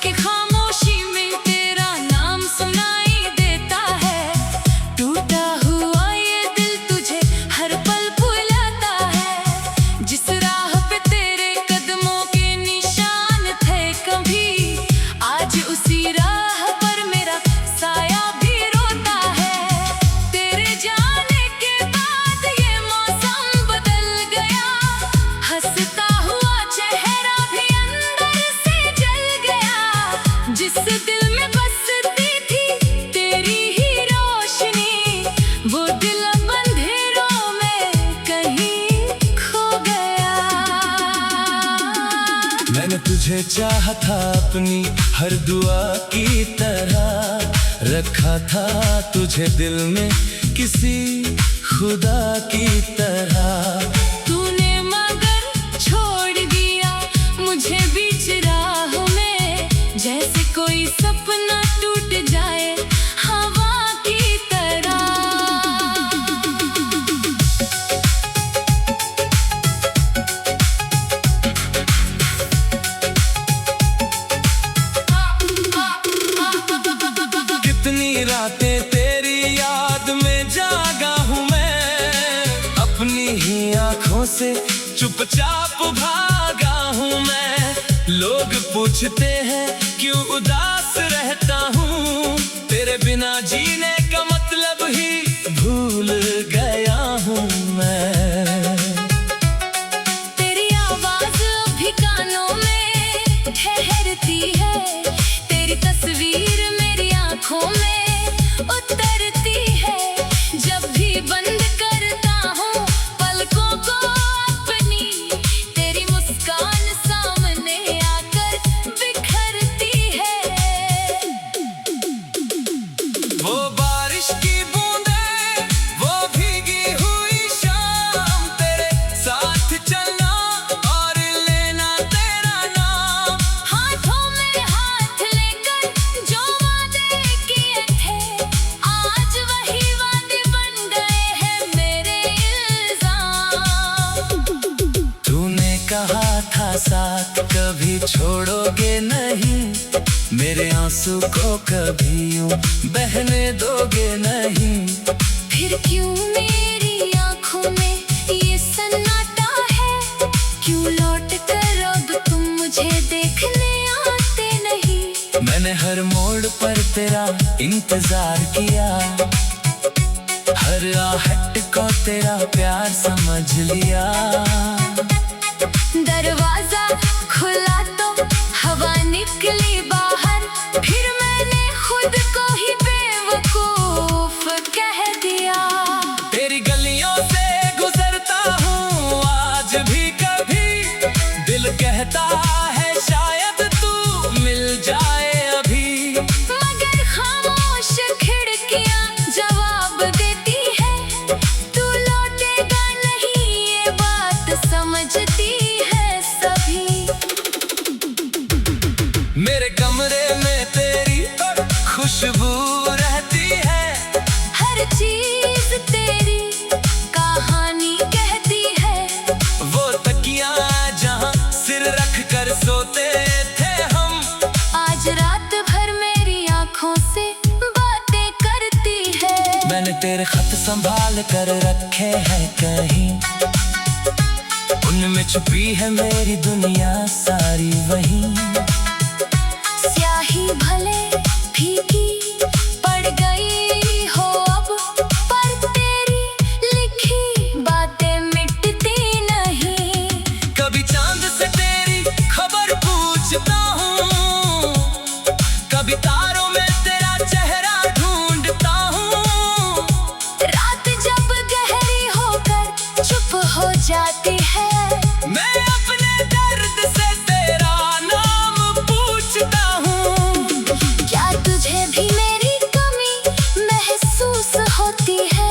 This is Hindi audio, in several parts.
कि खामोशी में तेरा नाम सुनाई देता है। टूटा हुआ ये दिल तुझे हर पल बुलाता है। जिस राह पे तेरे कदमों के निशान थे कभी, आज उसी राह पर मेरा साया भी रोता है। तेरे जाने के बाद ये मौसम बदल गया, हंसता हुआ चेहरा भी अंदर से जल गया। जिस दिल में बसती थी तेरी ही रोशनी, वो दिल अब अंधेरों में कहीं खो गया। मैंने तुझे चाहा था अपनी हर दुआ की तरह, रखा था तुझे दिल में किसी खुदा की तरह। तूने मगर छोड़ दिया मुझे बीच राह में, जैसे कोई सपना टूट जाए हवा की तरह। कितनी रातें तेरी याद में जागा हूँ मैं, अपनी ही आंखों से चुपचाप भागा हूँ मैं। लोग पूछते हैं क्यों उदास रहता हूँ, तेरे बिना जीने का मतलब ही भूल गया हूँ मैं। तेरी आवाज अभी कानों में ठहरती है, तेरी तस्वीर मेरी आंखों में उतरती है। जब भी बंद करता हूँ पलकों को अपनी, तेरी मुस्कान सामने आकर बिखरती है। वो बारिश की बूंदें, वो भीगी हुई शाम, तेरे साथ चलना और लेना तेरा नाम। हाथों में हाथ लेकर जो वादे किए थे, आज वही वादे बन गए हैं मेरे इल्जाम। तूने कहा था साथ कभी छोड़ोगे नहीं, मेरे आंसू को कभी यूं बहने दोगे नहीं। फिर क्यों मेरी आंखों में ये सन्नाटा है, क्यों लौट कर अब तुम मुझे देखने आते नहीं। मैंने हर मोड़ पर तेरा इंतजार किया, हर आहट को तेरा प्यार समझ लिया। दरवाजा खुला तो हवा निकली बाहर, फिर मैंने खुद को ही बेवकूफ कह दिया। तेरी गलियों से गुजरता हूँ आज भी कभी, दिल कहता है शायद तू मिल जाए अभी। मगर खामोश खिड़कियां जवाब देती है, तू लौटेगा नहीं ये बात समझती है सभी। मेरे कमरे में तेरी खुशबू रहती है, हर चीज तेरी कहानी कहती है। वो तकिया जहाँ सिर रख कर सोते थे हम, आज रात भर मेरी आंखों से बातें करती है। मैंने तेरे खत संभाल कर रखे हैं कहीं, उनमें छुपी है मेरी दुनिया सारी वहीं। स्याही भले फीकी पड़ गई हो अब, पर तेरी लिखी बातें मिटती नहीं। कभी चांद से तेरी खबर पूछता हूँ, कभी तारों में तेरा चेहरा ढूंढता हूँ। रात जब गहरी होकर चुप हो जाती है, मैं अपने दर्द से तेरा नाम पूछता हूँ। क्या तुझे भी मेरी कमी महसूस होती है?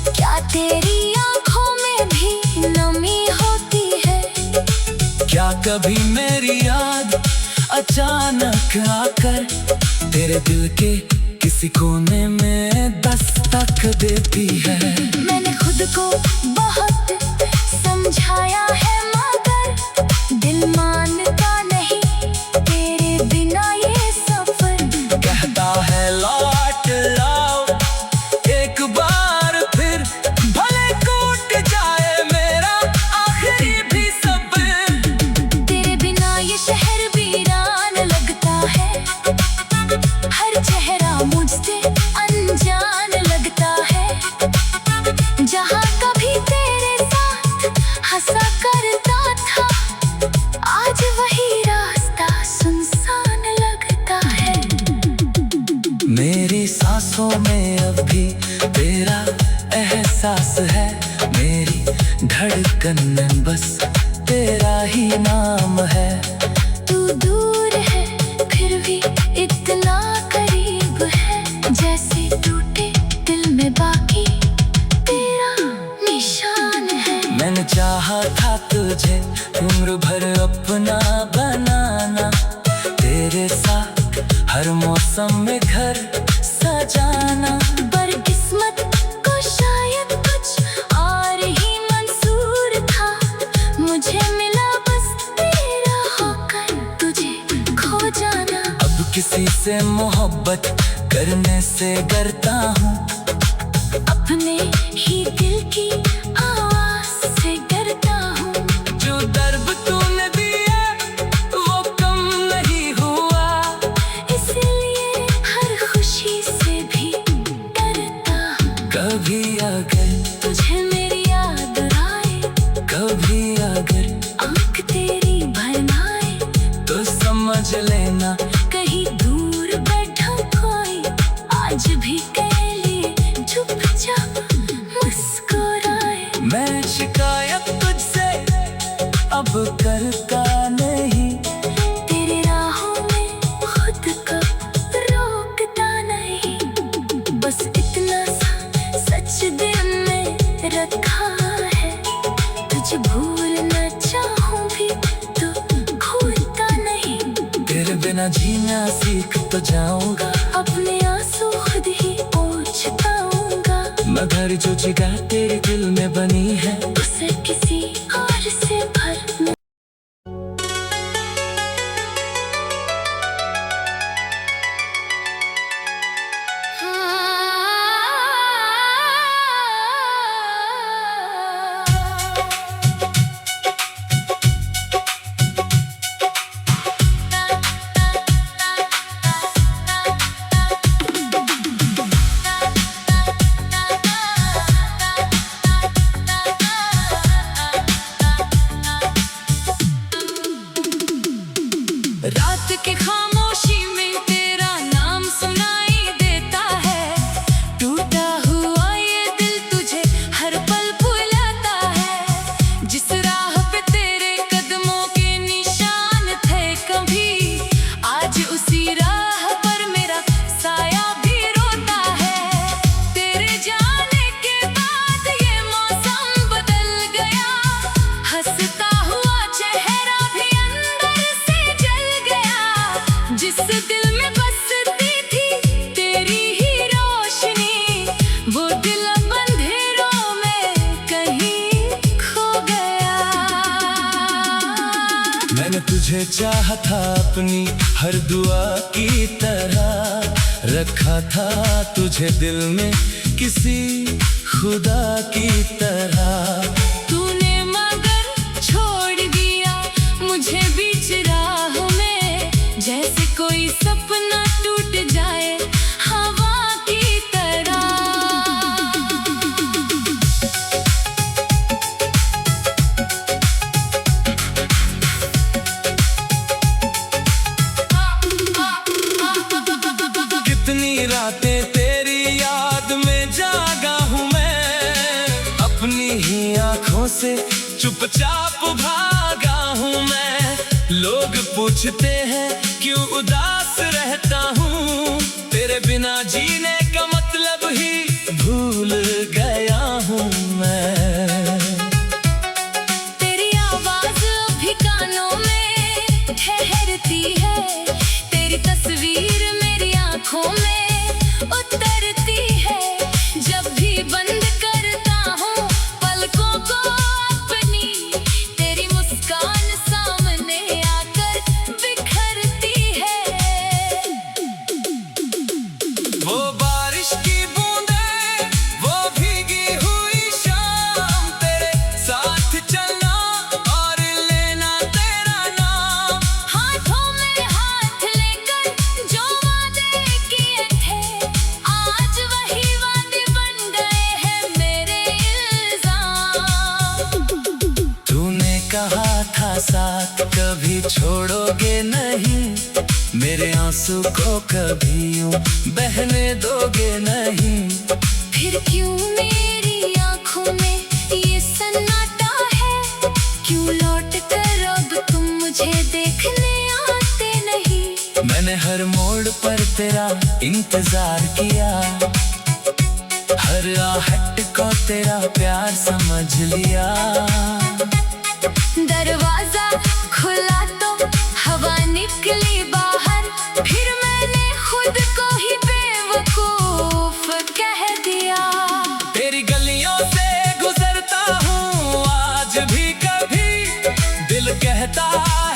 क्या तेरी आंखों में भी नमी होती है? क्या कभी मेरी याद अचानक आकर तेरे दिल के किसी कोने में दस्तक देती है? मैंने खुद को बहुत समझाया है, मगर दिल मानता नहीं तेरे बिना सांसों में अब भी तेरा एहसास है। मेरी धड़कन में बस तेरा ही नाम है। तू दूर है फिर भी इतना करीब है, जैसे टूटे दिल में बाकी तेरा निशान है। मैंने चाहा था तुझे उम्र भर अपना बनाना, तेरे साथ हर मौसम में घर सजाना। पर किस्मत को शायद कुछ और ही मंजूर था, मुझे मिला बस तेरा होकर तुझे खो जाना। अब किसी से मोहब्बत करने से डरता हूँ, अपने ही दिल की आवाज से डरता हूँ। जो दर्द तूने दिया वो कम नहीं हुआ, इसलिए हर खुशी से भी डरता हूँ। कभी अगर तुझे मेरी याद आए, कभी अगर आँख तेरी भर आए, तो समझ लेना कहीं दूर बैठा कोई आज भी कह लिए चुपचाप मुस्कुराए। मैं शिकायत तुझसे अब करता नहीं, तेरे राहों में खुद को रोकता नहीं। बस इतना सा सच दिल में रखा है, तुझे भूलना चाहूं भी तो भूलता नहीं। तेरे बिना जीना सीख तो जाऊंगा, अपने आंसू खुद ही पोंछ पाऊंगा। मगर जो जगह तेरे दिल में बनी है उसे किसी और से भर रात की खामोशी में तेरा नाम सुनाई देता है। टूटा हुआ ये दिल तुझे हर पल बुलाता है। जिस राह पे तेरे कदमों के निशान थे कभी, आज उसी राह पर मेरा साया भी रोता है। तेरे जाने के बाद ये मौसम बदल गया, हंसता हुआ चेहरा भी अंदर से जल गया। जिस दिल में बसती थी तेरी ही रोशनी, वो दिल अब अंधेरों में कहीं खो गया। मैंने तुझे चाहा था अपनी हर दुआ की तरह, रखा था तुझे दिल में किसी खुदा की तरह। तूने मगर छोड़ दिया मुझे बीच राह में, जैसे कोई सपना टूट जाए हवा की तरह। कितनी रातें तेरी याद में जागा हूँ मैं, अपनी ही आंखों से चुपचाप भागा हूँ मैं। लोग पूछते हैं क्यों उदास रहता हूँ, तेरे बिना जीने का मतलब ही भूल गया हूँ मैं। तेरी आवाज अभी कानों में ठहरती है, तेरी तस्वीर मेरी आंखों में उतरती है। जब भी बंद करता हूँ पलकों को अपनी, तेरी मुस्कान सामने आकर बिखरती है। वो बारिश की बूंदें, वो भीगी हुई शाम, कभी छोड़ोगे नहीं, मेरे आंसू को कभी यूं बहने दोगे नहीं। फिर क्यों मेरी आंखों में ये सन्नाटा है, क्यों लौट कर अब तुम मुझे देखने आते नहीं। मैंने हर मोड़ पर तेरा इंतजार किया, हर आहट को तेरा प्यार समझ लिया। दरवाजा खुला तो हवा निकली बाहर, फिर मैंने खुद को ही बेवकूफ कह दिया। तेरी गलियों से गुजरता हूँ आज भी कभी, दिल कहता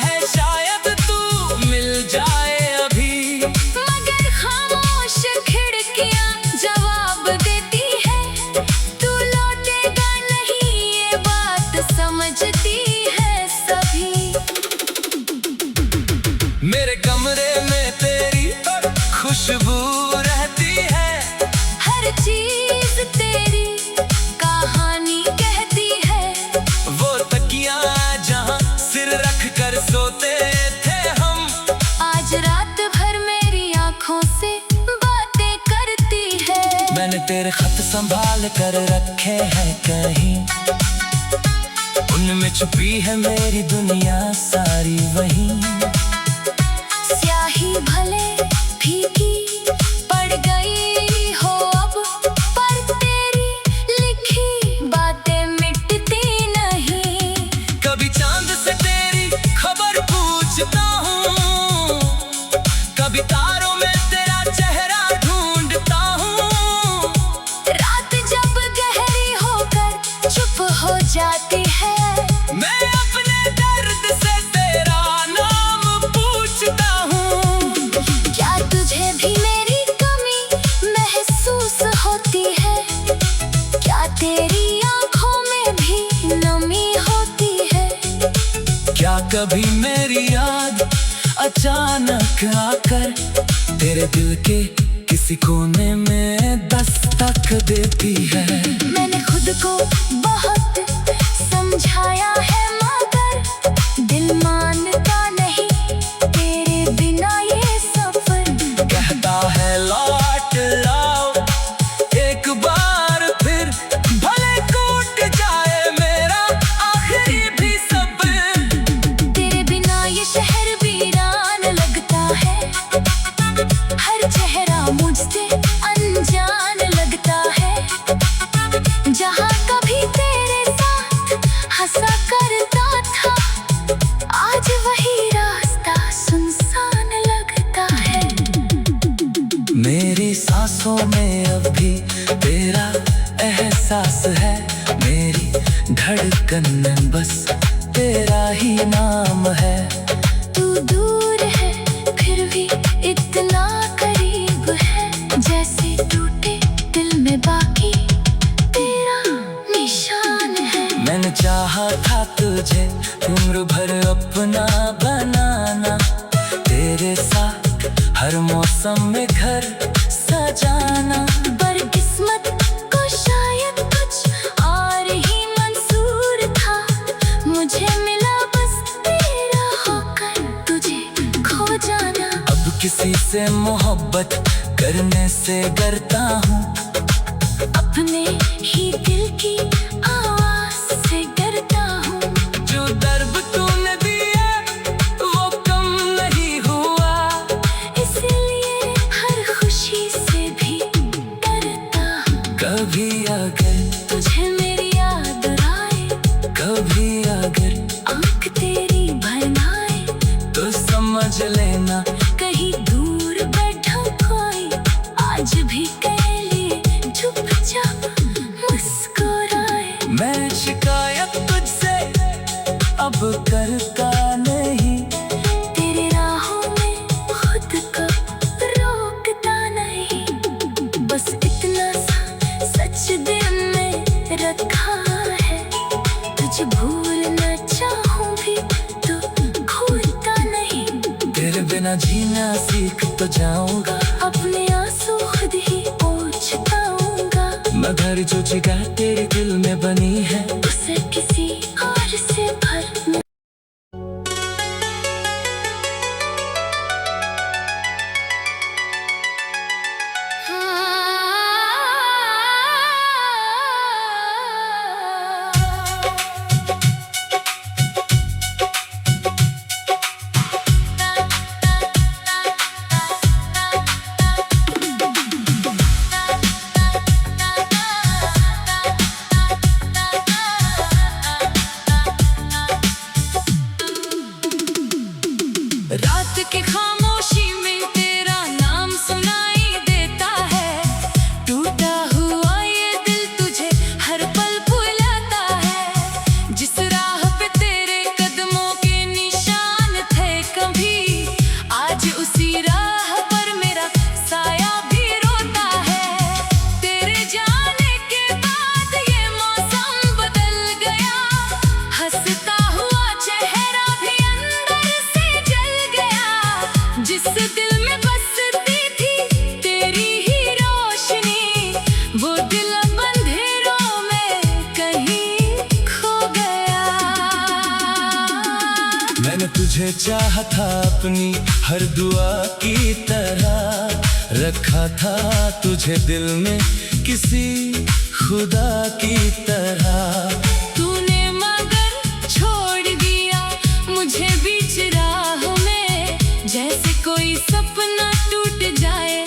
है शायद तू मिल जाए अभी। मगर खामोश खिड़कियाँ जवाब देती है, तू लौटेगा नहीं ये बात समझती है सभी। मेरे कमरे में तेरी खुशबू रहती है, हर चीज तेरी कहानी कहती है। वो तकिया जहाँ सिर रख कर सोते थे हम, आज रात भर मेरी आंखों से बातें करती है। मैंने तेरे खत संभाल कर रखे हैं कहीं, उनमें छुपी है मेरी दुनिया सारी वही। स्याही भले फीकी पड़ गई हो अब, पर तेरी लिखी बातें मिटती नहीं। कभी चांद से तेरी खबर पूछता हूँ, कभी तारों में तेरा चेहरा ढूंढता हूँ। रात जब गहरी होकर चुप हो जाती है, मैं अपने दर्द से तेरा नाम पूछता हूँ। क्या तुझे भी मेरी कमी महसूस होती है, क्या तेरी आंखों में भी नमी होती है। क्या कभी मेरी याद अचानक आकर तेरे दिल के किसी कोने में दस्तक देती है। मैंने खुद को बहुत समझाया है, मगर दिल मानता नहीं तेरे बिना ये सफर। कहता है लौट लाओ एक बार फिर, भले टूट जाए मेरा आखिरी भी सब्र। तेरे बिना ये शहर वीरान लगता है, हर चेहरा मुझसे अनजान लगता है। जहाँ कभी तेरे साथ हंसा करता था, आज वही रास्ता सुनसान लगता है। मेरी सांसों में अब भी तेरा एहसास है, मेरी धड़कन में बस तेरा ही नाम है। तू दूर है फिर भी इतना करीब है, जैसे टूटे दिल में बाकी तेरा निशान है। मैंने चाहा था तुझे उम्र भर अपना बनाना, तेरे साथ हर मौसम में घर सजाना। पर किस्मत को शायद कुछ और ही मंजूर था, मुझे मिला बस तेरा होकर तुझे खो जाना। अब किसी से मोहब्बत करने से डरता हूँ, अपने ही दिल की आवाज से डरता हूँ। जो दर्द तूने दिया वो कम नहीं हुआ, इसलिए हर खुशी से भी डरता हूँ। कभी अगर तुझे मेरी याद आए, कभी अगर आँख तेरी भर आए, तो समझ लेना कहीं दूर बैठा कोई आज भी कह लिए चुपचाप मुस्कुराए। मैं शिकायत तुझसे अब करता नहीं, तेरे राहों में खुद को रोकता नहीं। बस इतना सा सच दिल में रखा है, तुझे भूलना चाहूं भी तो भूलता नहीं। तेरे बिना जीना सीख तो जाऊंगा, अपने आंसू खुद ही पोंछताऊंगा। मगर जो जगह तेरे दिल में बनी है, उसे किसी और से भर की खामोशी में तेरा नाम सुनाई देता है। टूटा हुआ ये दिल तुझे हर पल भुलाता है। जिस राह पे तेरे कदमों के निशान थे कभी, आज उसी राह पर मेरा साया भी रोता है। तेरे जाने के बाद ये मौसम बदल गया, हंसता हुआ चेहरा भी अंदर से जल गया। जिस दिल में बसती थी तेरी ही रोशनी, वो दिल अब अंधेरों में कहीं खो गया। मैंने तुझे चाहा था अपनी हर दुआ की तरह, रखा था तुझे दिल में किसी खुदा की तरह। तूने मगर छोड़ दिया मुझे बीच राह में, जैसे कोई सपना टूट जाए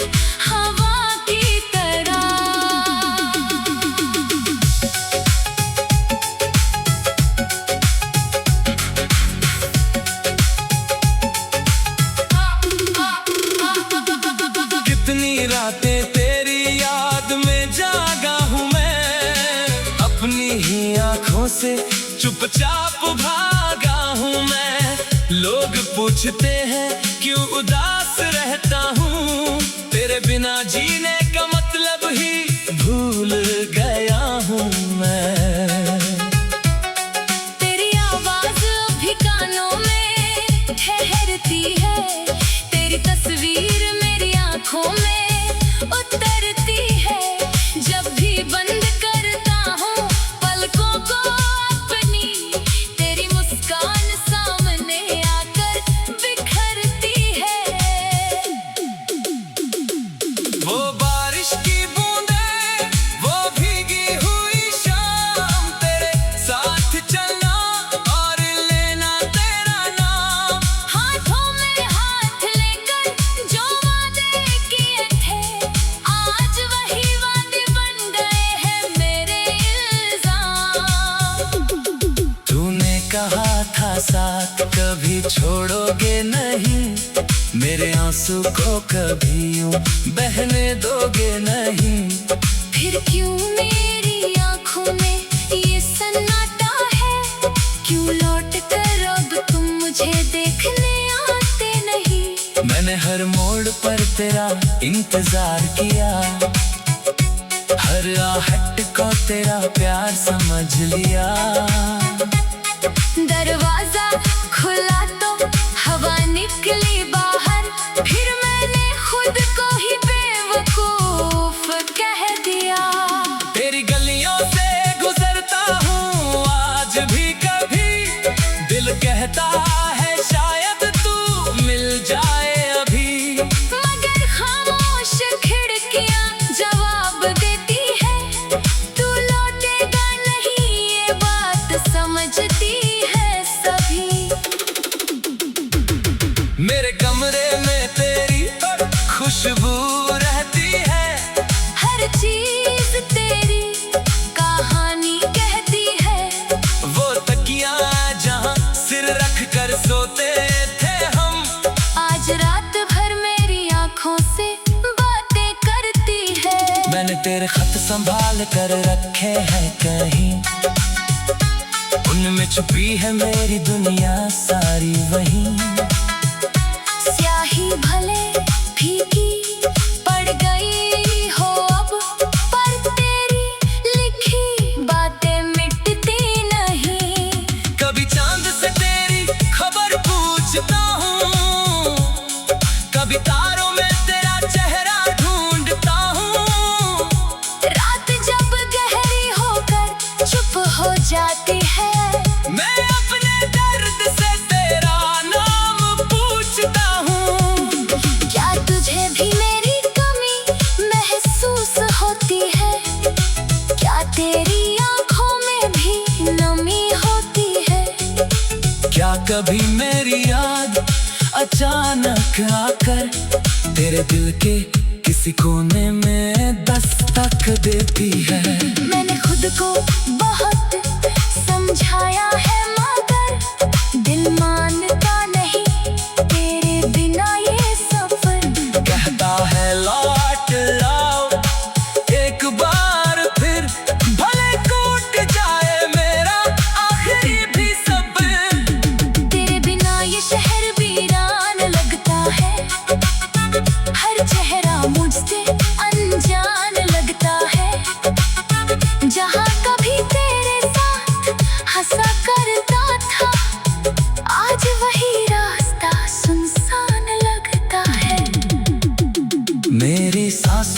हवा की तरह। कितनी रातें तेरी याद में जागा हूँ मैं, अपनी ही आंखों से चुपचाप भागा हूँ मैं। लोग पूछते हैं क्यों उदास रहता हूँ, तेरे बिना जीने का मतलब ही भूल गया हूँ मैं। तेरी आवाज अभी कानों में ठहरती है, तेरी तस्वीर मेरी आंखों में उतरती है। जब भी बंद करता हूँ पलकों को अपनी, तेरी मुस्कान सामने आकर बिखरती है। वो बारिश की बूंदें, वो भीगी हुई शाम, तेरे साथ चलना और लेना तेरा नाम। हाथों में हाथ लेकर जो वादे किए थे, आज वही वादे बन गए हैं मेरे इल्जाम। तूने कहा था साथ कभी छोड़ोगे नहीं, मेरे आंसू को कभी यूं बहने दोगे नहीं। फिर क्यों मेरी आंखों में ये सन्नाटा है, क्यों लौट कर अब तुम मुझे देखने आते नहीं। मैंने हर मोड़ पर तेरा इंतजार किया, हर आहट को तेरा प्यार समझ लिया। दरवाजा खुला तो हवा निकली बाहर, फिर मैंने खुद को ही बेवकूफ कह दिया। तेरी गलियों से गुजरता हूँ आज भी कभी, दिल कहता है शायद तू मिल जाए अभी। मगर खामोश खिड़कियां जवाब देती है, तू लौटेगा नहीं ये बात समझती है सभी। मेरे कमरे में तेरी खुशबू रहती है, हर चीज तेरी कहानी कहती है। वो तकिया जहाँ सिर रख कर सोते थे हम, आज रात भर मेरी आंखों से बातें करती है। मैंने तेरे खत संभाल कर रखे हैं कहीं, उनमें छुपी है मेरी दुनिया सारी वहीं। स्याही भले फीकी पड़ गई हो अब, पर तेरी लिखी बातें मिटती नहीं। कभी चांद से तेरी खबर पूछता हूँ, कभी तारों में तेरा चेहरा ढूंढता हूँ। रात जब गहरी होकर चुप हो जाती है, मैं अपने दर्द से तेरा नाम पूछता हूँ। क्या तुझे भी मेरी कमी महसूस होती है? क्या तेरी आंखों में भी नमी होती है? क्या कभी मेरी याद अचानक आकर तेरे दिल के किसी कोने में दस्तक देती है? मैंने खुद को बहुत समझाया है मगर दिल मानता नहीं, तेरे बिना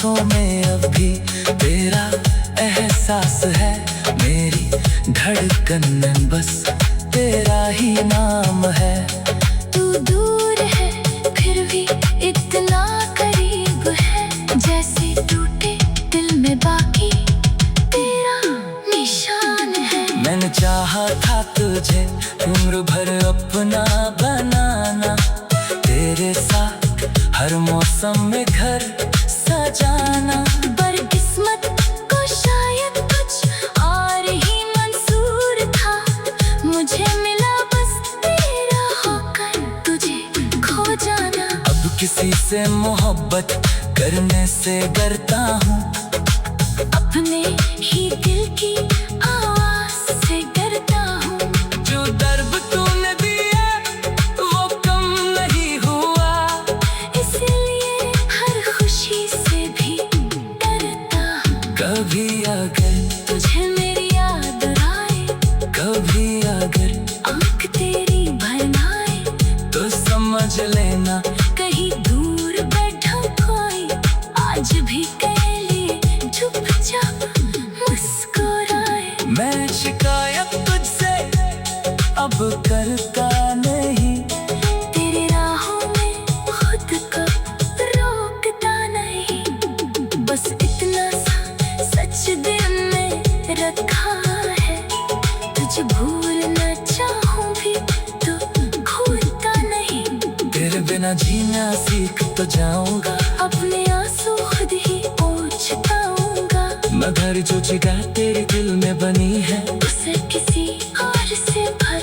सांसों में अब भी तेरा एहसास है। मेरी धड़कन में बस तेरा ही नाम है। तू दूर है फिर भी इतना करीब है, जैसे टूटे दिल में बाकी तेरा निशान है। मैंने चाहा था तुझे उम्र भर अपना बनाना, तेरे साथ हर मौसम में घर सजाना। पर किस्मत को शायद कुछ और ही मंजूर था, मुझे मिला बस तेरा होकर तुझे खो जाना। अब किसी से मोहब्बत करने से डरता हूँ, अपने ही दिल की आवाज से डरता हूँ। जो दर्द तूने दिया वो कम नहीं हुआ, इसलिए हर खुशी से भी डरता हूँ। कभी अगर तुझे मेरी याद आए, कभी अगर आँख तेरी भर आए, तो समझ लेना कहीं दूर बैठा कोई आज भी तेरे लिए चुपचाप मुस्कुराए। मैं शिकायत तुझसे अब करता नहीं, तेरे राहों में खुद को रोकता नहीं। बस इतना सा सच दिल में रखा है, तुझे भूलना चाहूं भी तो भूलता नहीं। तेरे बिना जीना सीख तो जाऊंगा, अपने आंसू खुद ही पोंछताऊंगा। मैं घर जो जगह तेरे दिल में बनी है उसे किसी और से भर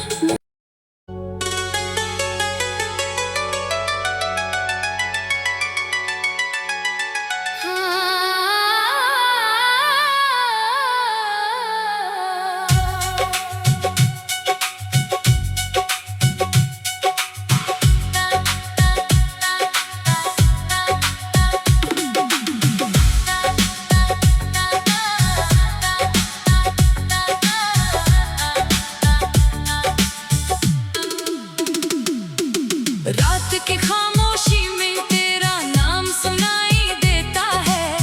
रात की खामोशी में तेरा नाम सुनाई देता है।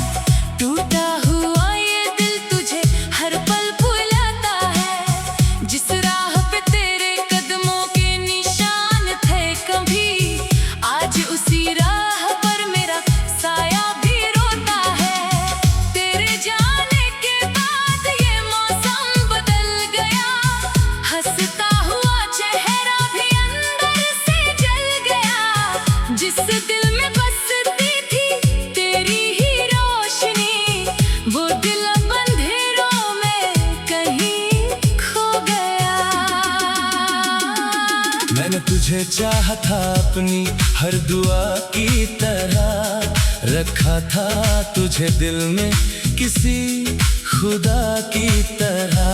टूटा हुआ ये दिल तुझे हर पल भुलाता है। जिस राह पे तेरे कदमों के निशान थे कभी, आज उसी राह पर मेरा साया भी रोता है। तेरे जाने के बाद ये मौसम बदल गया, हंसता हुआ चेहरा भी अंदर से जल गया। जिस दिल में बसती थी तेरी ही रोशनी, वो दिल अब अंधेरों में कहीं खो गया। मैंने तुझे चाहा था अपनी हर दुआ की तरह, रखा था तुझे दिल में किसी खुदा की तरह।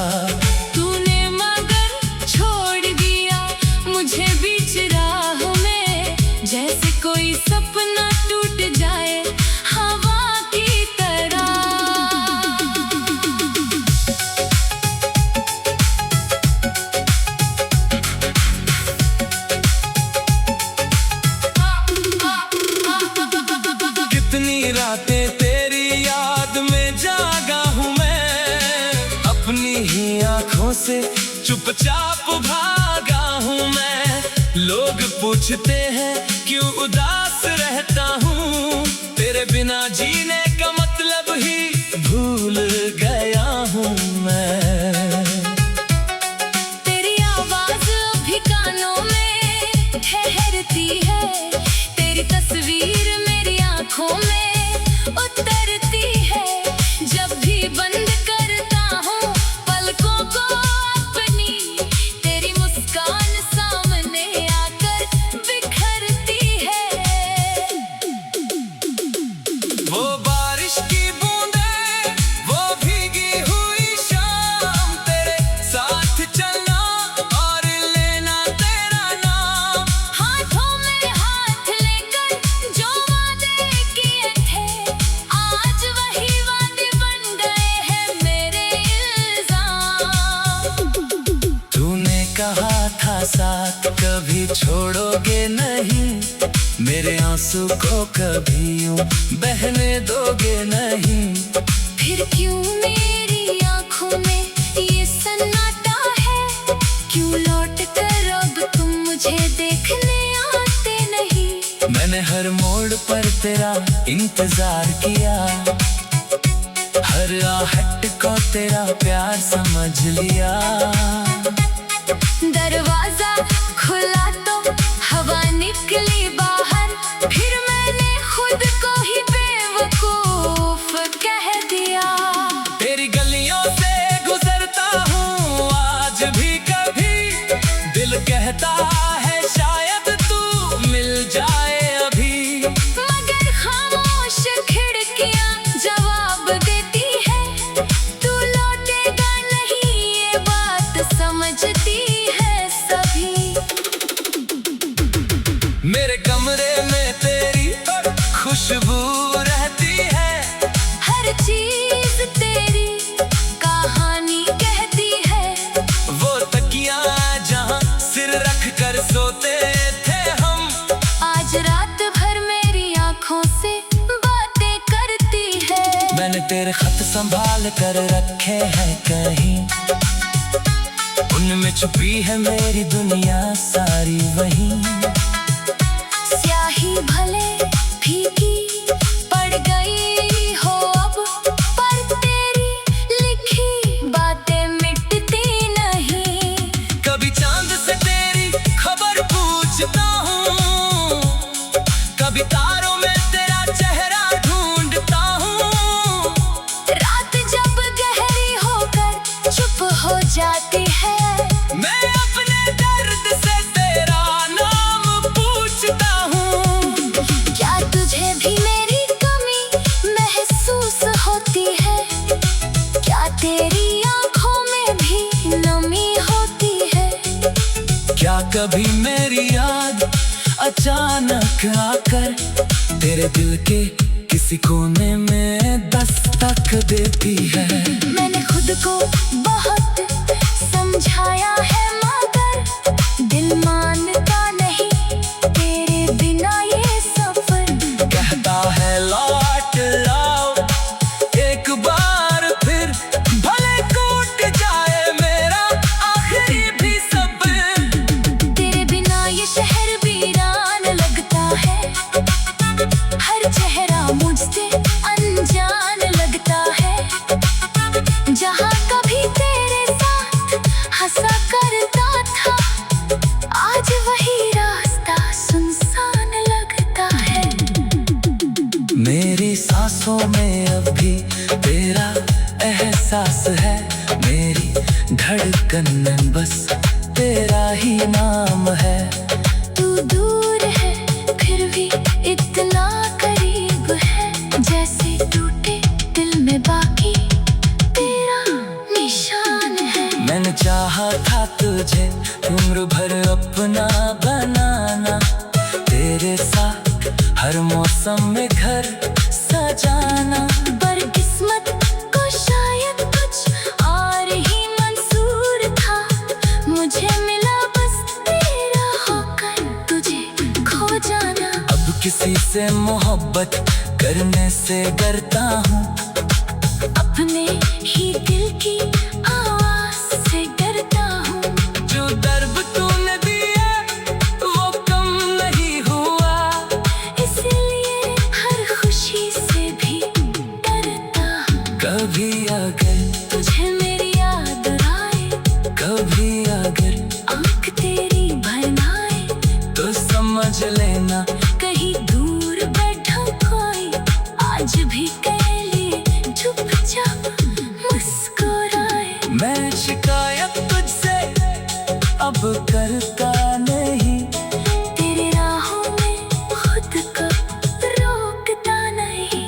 तूने मगर छोड़ दिया मुझे बीच राह में, जैसे कोई सपना टूट जाए हवा की तरह। कितनी रातें तेरी याद में जागा हूँ मैं, अपनी ही आंखों से चुपचाप भागा हूँ मैं। लोग पूछते हैं क्यों उदास रहता हूँ, तेरे बिना जीने का मतलब ही भूल गया हूँ मैं। तेरी आवाज अभी कानों में ठहरती है, तेरी तस्वीर मेरी आंखों में उतरती है। जब भी बंद करता हूँ पलकों को अपनी, तेरी मुस्कान सामने आकर बिखरती है। वो बारिश की बूंदें, वो भीगी हुई शाम, तेरे साथ चलना और लेना तेरा नाम। हाथों में हाथ लेकर जो वादे किए थे, आज वही वादे बन गए हैं मेरे इल्जाम। तूने कहा था साथ कभी छोड़ोगे नहीं, मेरे आंसू को कभी यूं बहने दोगे नहीं। फिर क्यों मेरी आंखों में ये सन्नाटा है, क्यों लौट कर अब तुम मुझे देखने आते नहीं। मैंने हर मोड़ पर तेरा इंतजार किया, हर आहट को तेरा प्यार समझ लिया। दरवाजा खुला तो हवा निकली बाहर, फिर मैंने खुद को ही बेवकूफ कह दिया। तेरी गलियों से गुजरता हूँ आज भी कभी, दिल कहता है शायद तू मिल जाए अभी। मगर खामोश खिड़कियां जवाब देती है, तू लौटेगा नहीं ये बात समझती है सभी। मेरे कमरे में तेरी खुशबू रहती है, हर चीज तेरी कहानी कहती है। वो तकिया जहाँ सिर रख कर सोते थे हम, आज रात भर मेरी आंखों से बातें करती है। मैंने तेरे खत संभाल कर रखे हैं कहीं, उनमें छुपी है मेरी दुनिया सारी वहीं। स्याही भले फीकी पड़ गई हो अब, पर तेरी लिखी बातें मिटती नहीं। कभी चांद से तेरी खबर पूछता हूँ, कभी तारों में तेरा चेहरा ढूंढता हूँ। रात जब गहरी होकर चुप हो जाती है, मैं अपने दर्द से तेरा नाम पूछता हूँ। क्या तुझे भी मेरी कमी महसूस होती है, क्या तेरी आंखों में भी नमी होती है। क्या कभी मेरी याद अचानक आकर तेरे दिल के किसी कोने में दस्तक देती है। मैंने खुद को बहुत समझाया है, मगर दिल मानता नहीं तेरे बिना ये सफर। कहता है लौट आओ एक बार फिर, भले टूट जाए मेरा आखिरी भी सब्र। तेरे बिना ये शहर वीरान लगता है, हर चेहरा मुझसे अनजान लगता है। जहाँ कभी तेरे साथ हंसा करता था, आज वही रास्ता सुनसान लगता है। मेरी सांसों में अब भी तेरा एहसास है, मेरी धड़कन में बस तेरा ही नाम है। तू दूर है फिर भी इतना करीब है, जैसे टूटे दिल में बाकी तेरा निशान है। मैंने चाहा था तुझे उम्र भर अपना बनाना, तेरे साथ हर मौसम में घर सजाना। पर किस्मत को शायद कुछ और ही मंजूर था, मुझे मिला बस तेरा होकर तुझे खो जाना। अब किसी से मोहब्बत करने से डरता हूँ, अपने ही दिल की आवाज से डरता हूँ। जो दर्द तूने दिया वो कम नहीं हुआ, इसलिए हर खुशी से भी डरता हूँ। कभी अगर तुझे मेरी याद आए, कभी अगर आँख तेरी भर आए, तो समझ लेना कहीं दूर बैठा कोई आज भी कह लिए चुपचाप मुस्कुराए। मैं शिकायत तुझसे अब करता नहीं, तेरे राहों में खुद को रोकता नहीं।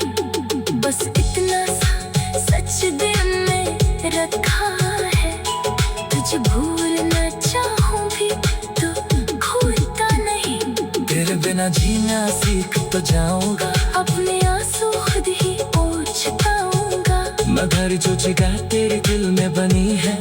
बस इतना सा सच दिल में रखा है, तुझे भूलना चाहूं भी तो भूलता नहीं। तेरे बिना जीना सीख तो जाऊंगा, अपने आंसू खुद ही पोंछताऊंगा। मगर जो जगह तेरे दिल में बनी है